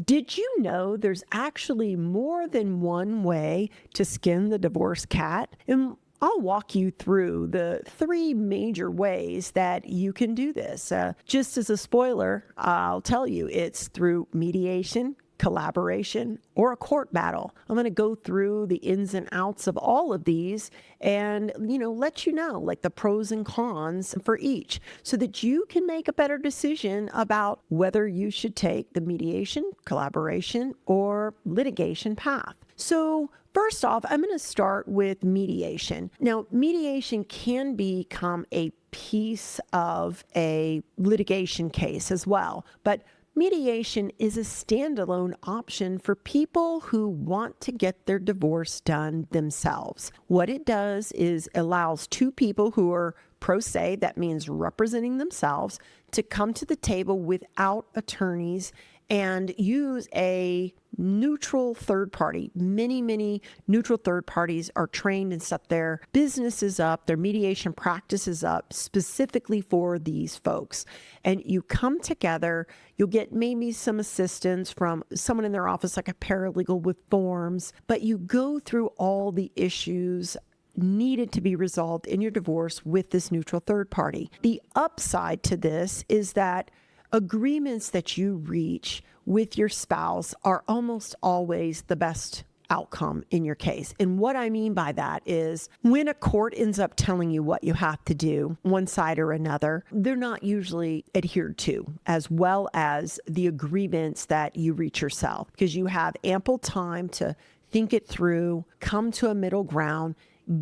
Did you know there's actually more than one way to skin the divorced cat? And I'll walk you through the three major ways that you can do this. Just as a spoiler, I'll tell you it's through mediation, collaboration, or a court battle. I'm going to go through the ins and outs of all of these and, let you know like the pros and cons for each so that you can make a better decision about whether you should take the mediation, collaboration, or litigation path. So first off, I'm going to start with mediation. Now, mediation can become a piece of a litigation case as well, but mediation is a standalone option for people who want to get their divorce done themselves. What it does is allows two people who are pro se, that means representing themselves, to come to the table without attorneys and use a neutral third party. Many neutral third parties are trained and set their businesses up, their mediation practices up specifically for these folks. And you come together, you'll get maybe some assistance from someone in their office, like a paralegal with forms, but you go through all the issues needed to be resolved in your divorce with this neutral third party. The upside to this is that agreements that you reach with your spouse are almost always the best outcome in your case. And what I mean by that is when a court ends up telling you what you have to do, one side or another, they're not usually adhered to, as well as the agreements that you reach yourself, because you have ample time to think it through, come to a middle ground,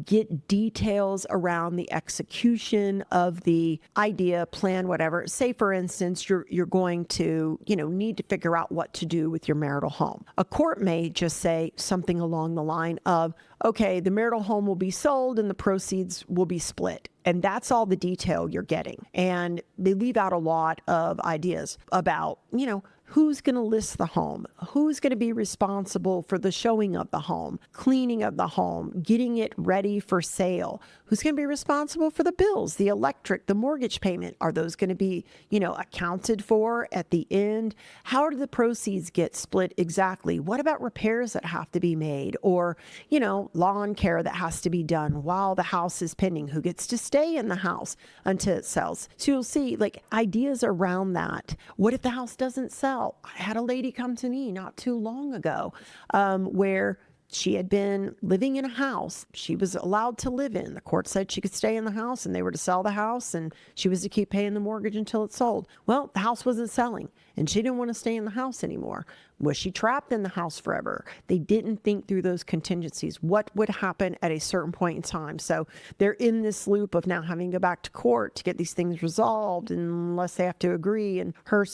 get details around the execution of the idea, plan, whatever. Say, for instance, you're going to, need to figure out what to do with your marital home. A court may just say something along the line of, okay, the marital home will be sold and the proceeds will be split. And that's all the detail you're getting. And they leave out a lot of ideas about, who's going to list the home, who's going to be responsible for the showing of the home, cleaning of the home, getting it ready for sale, who's going to be responsible for the bills, the electric, the mortgage payment. Are those going to be, accounted for at the end? How do the proceeds get split exactly? What about repairs that have to be made, or, lawn care that has to be done while the house is pending? Who gets to stay in the house until it sells? So you'll see ideas around that. What if the house doesn't sell? I had a lady come to me not too long ago where she had been living in a house she was allowed to live in. The court said she could stay in the house and they were to sell the house and she was to keep paying the mortgage until it sold. Well, the house wasn't selling and she didn't want to stay in the house anymore. Was she trapped in the house forever? They didn't think through those contingencies. What would happen at a certain point in time? So they're in this loop of now having to go back to court to get these things resolved unless they have to agree, and her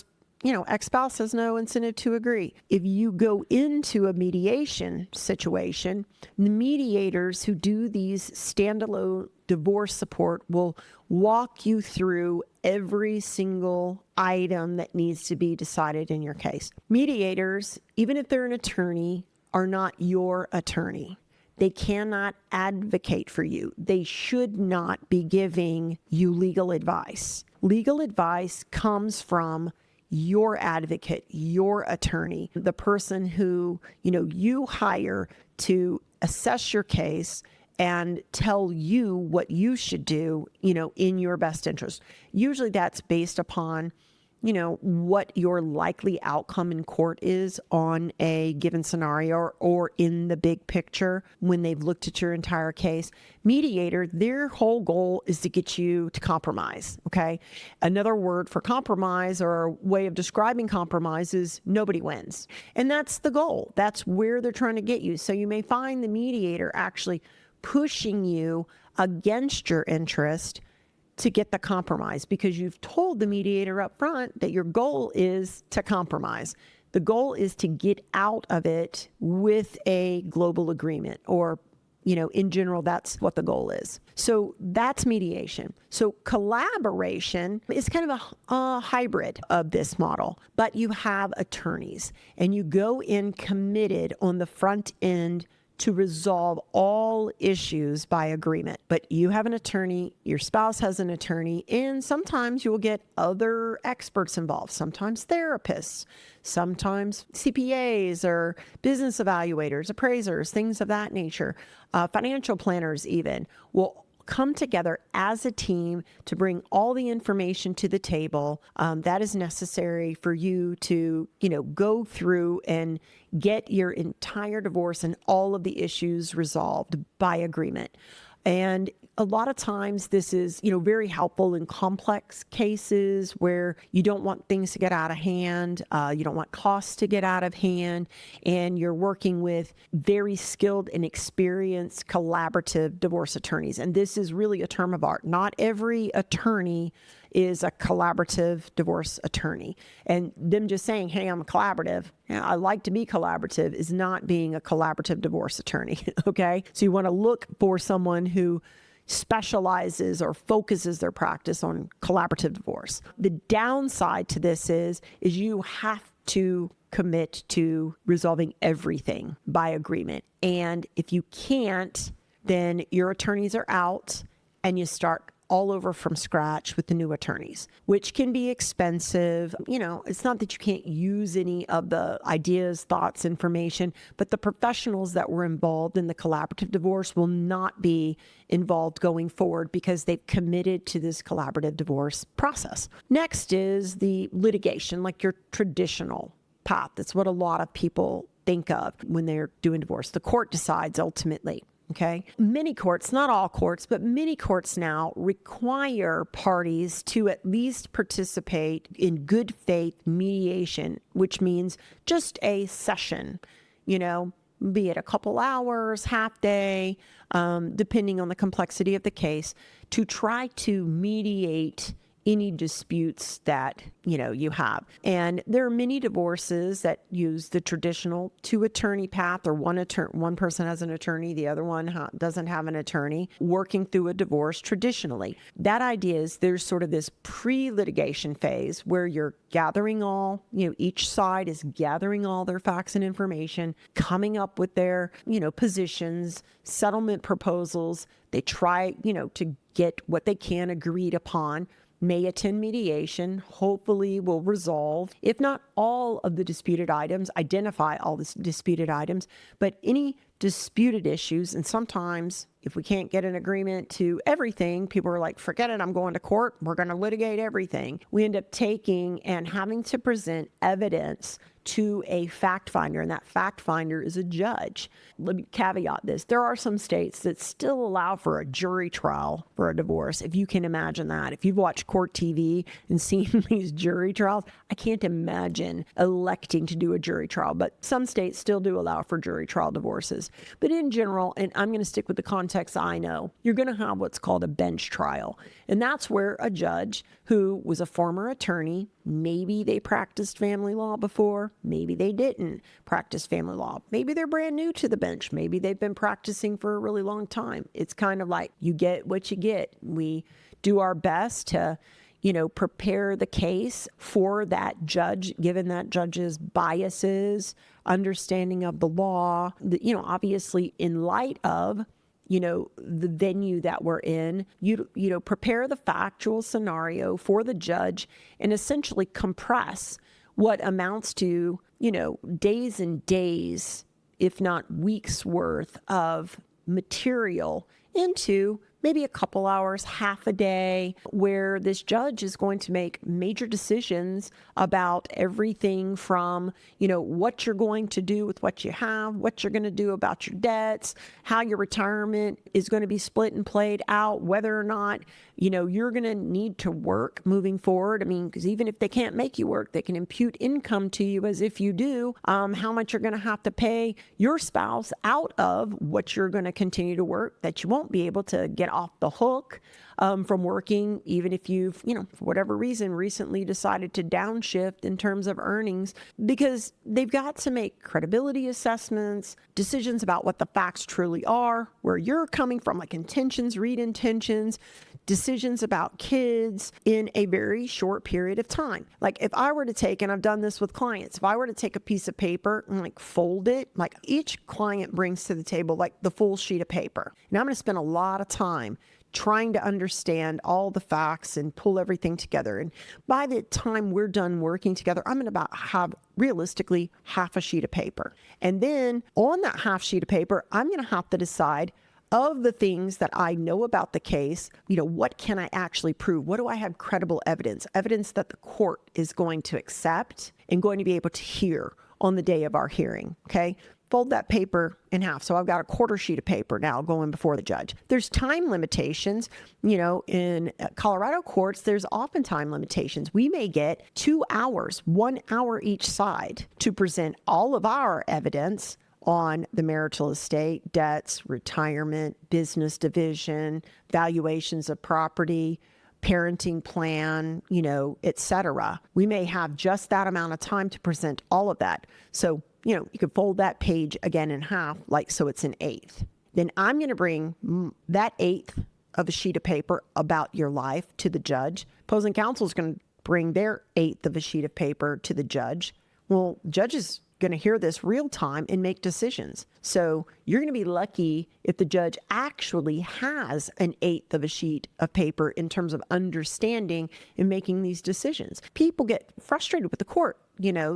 ex-spouse has no incentive to agree. If you go into a mediation situation, the mediators who do these standalone divorce support will walk you through every single item that needs to be decided in your case. Mediators, even if they're an attorney, are not your attorney. They cannot advocate for you. They should not be giving you legal advice. Legal advice comes from your advocate, your attorney, the person who, you hire to assess your case and tell you what you should do, in your best interest. Usually that's based upon, what your likely outcome in court is on a given scenario or in the big picture when they've looked at your entire case. Mediator, their whole goal is to get you to compromise, okay? Another word for compromise or a way of describing compromise is nobody wins. And that's the goal. That's where they're trying to get you. So you may find the mediator actually pushing you against your interest to get the compromise, because you've told the mediator up front that your goal is to compromise. The goal is to get out of it with a global agreement, or, in general, that's what the goal is. So that's mediation. So collaboration is kind of a hybrid of this model, but you have attorneys and you go in committed on the front end to resolve all issues by agreement. But you have an attorney, your spouse has an attorney, and sometimes you will get other experts involved, sometimes therapists, sometimes CPAs or business evaluators, appraisers, things of that nature, financial planners even will come together as a team to bring all the information to the table that is necessary for you to, go through and get your entire divorce and all of the issues resolved by agreement. And a lot of times this is, very helpful in complex cases where you don't want things to get out of hand. You don't want costs to get out of hand. And you're working with very skilled and experienced collaborative divorce attorneys. And this is really a term of art. Not every attorney is a collaborative divorce attorney. And them just saying, hey, I'm collaborative, I like to be collaborative, is not being a collaborative divorce attorney, okay? So you want to look for someone who specializes or focuses their practice on collaborative divorce. The downside to this is you have to commit to resolving everything by agreement. And if you can't, then your attorneys are out and you start all over from scratch with the new attorneys, which can be expensive. It's not that you can't use any of the ideas, thoughts, information, but the professionals that were involved in the collaborative divorce will not be involved going forward because they've committed to this collaborative divorce process. Next is the litigation, like your traditional path. That's what a lot of people think of when they're doing divorce. The court decides ultimately. Okay. Many courts, not all courts, but many courts now require parties to at least participate in good faith mediation, which means just a session, be it a couple hours, half day, depending on the complexity of the case, to try to mediate any disputes that, you have. And there are many divorces that use the traditional two-attorney path, or one person has an attorney, the other one doesn't have an attorney, working through a divorce traditionally. That idea is there's sort of this pre-litigation phase where you're gathering all, each side is gathering all their facts and information, coming up with their, positions, settlement proposals. They try, to get what they can agreed upon, may attend mediation, hopefully will resolve, if not all of the disputed items, identify all the disputed items, but any disputed issues. And sometimes if we can't get an agreement to everything, people are like, forget it, I'm going to court, we're going to litigate everything. We end up taking and having to present evidence to a fact finder, and that fact finder is a judge. Let me caveat this. There are some states that still allow for a jury trial for a divorce, if you can imagine that. If you've watched court TV and seen these jury trials, I can't imagine electing to do a jury trial, but some states still do allow for jury trial divorces. But in general, and I'm going to stick with the context I know, you're going to have what's called a bench trial. And that's where a judge who was a former attorney, maybe they practiced family law before, maybe they didn't practice family law. Maybe they're brand new to the bench. Maybe they've been practicing for a really long time. It's kind of like you get what you get. We do our best to, prepare the case for that judge, given that judge's biases, understanding of the law, obviously in light of the venue that we're in, prepare the factual scenario for the judge and essentially compress what amounts to, days and days, if not weeks worth of material into maybe a couple hours, half a day, where this judge is going to make major decisions about everything from, what you're going to do with what you have, what you're going to do about your debts, how your retirement is going to be split and played out, whether or not, you're going to need to work moving forward. I mean, because even if they can't make you work, they can impute income to you as if you do, how much you're going to have to pay your spouse out of what you're going to continue to work, that you won't be able to get off the hook from working, even if you've, for whatever reason, recently decided to downshift in terms of earnings, because they've got to make credibility assessments, decisions about what the facts truly are, where you're coming from, like intentions, read intentions, decisions about kids in a very short period of time. Like if I were to take, and I've done this with clients, if I were to take a piece of paper and like fold it, like each client brings to the table like the full sheet of paper. And I'm going to spend a lot of time trying to understand all the facts and pull everything together. And by the time we're done working together, I'm going to about have realistically half a sheet of paper. And then on that half sheet of paper, I'm going to have to decide of the things that I know about the case, what can I actually prove? What do I have credible evidence? Evidence that the court is going to accept and going to be able to hear on the day of our hearing, okay? Fold that paper in half. So I've got a quarter sheet of paper now going before the judge. There's time limitations. In Colorado courts, there's often time limitations. We may get 2 hours, 1 hour each side to present all of our evidence on the marital estate, debts, retirement, business division, valuations of property, parenting plan, et cetera. We may have just that amount of time to present all of that. So, you could fold that page again in half, so it's an eighth. Then I'm going to bring that eighth of a sheet of paper about your life to the judge. Opposing counsel is going to bring their eighth of a sheet of paper to the judge. Well, judge is going to hear this real time and make decisions. So you're going to be lucky if the judge actually has an eighth of a sheet of paper in terms of understanding and making these decisions. People get frustrated with the court,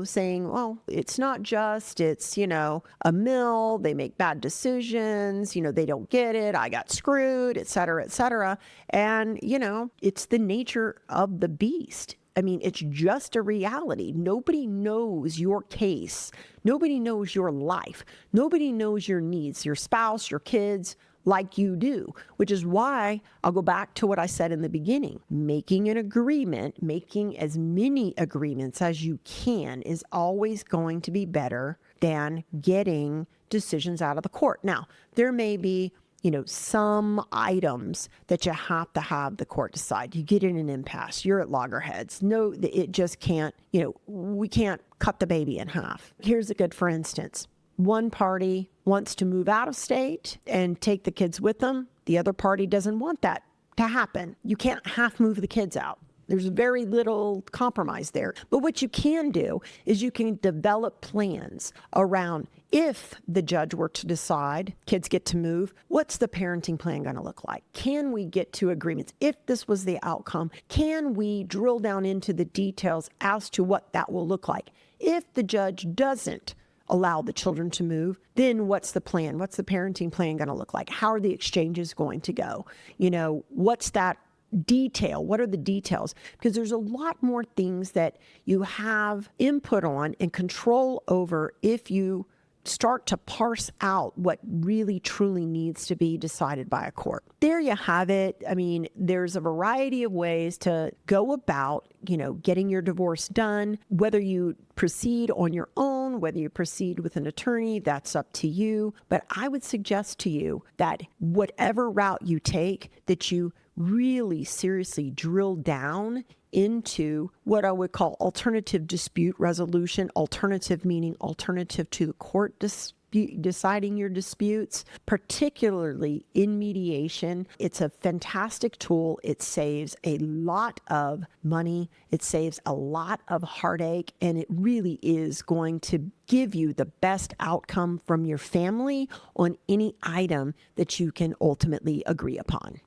saying, well, it's not just, it's, a mill, they make bad decisions, they don't get it, I got screwed, et cetera, et cetera. And, it's the nature of the beast. I mean, it's just a reality. Nobody knows your case. Nobody knows your life. Nobody knows your needs, your spouse, your kids, like you do, which is why I'll go back to what I said in the beginning. Making an agreement, making as many agreements as you can is always going to be better than getting decisions out of the court. Now, there may be some items that you have to have the court decide. You get in an impasse, you're at loggerheads. No, it just can't, we can't cut the baby in half. Here's a good for instance. One party wants to move out of state and take the kids with them. The other party doesn't want that to happen. You can't half move the kids out. There's very little compromise there. But what you can do is you can develop plans around if the judge were to decide kids get to move, what's the parenting plan going to look like? Can we get to agreements? If this was the outcome, can we drill down into the details as to what that will look like? If the judge doesn't allow the children to move, then what's the plan? What's the parenting plan going to look like? How are the exchanges going to go? What's that detail? What are the details? Because there's a lot more things that you have input on and control over if you start to parse out what really truly needs to be decided by a court. There you have it. I mean, there's a variety of ways to go about, getting your divorce done. Whether you proceed on your own, whether you proceed with an attorney, that's up to you. But I would suggest to you that whatever route you take, that you really seriously drill down into what I would call alternative dispute resolution. Alternative meaning alternative to the court deciding your disputes, particularly in mediation. It's a fantastic tool. It saves a lot of money. It saves a lot of heartache, and it really is going to give you the best outcome from your family on any item that you can ultimately agree upon.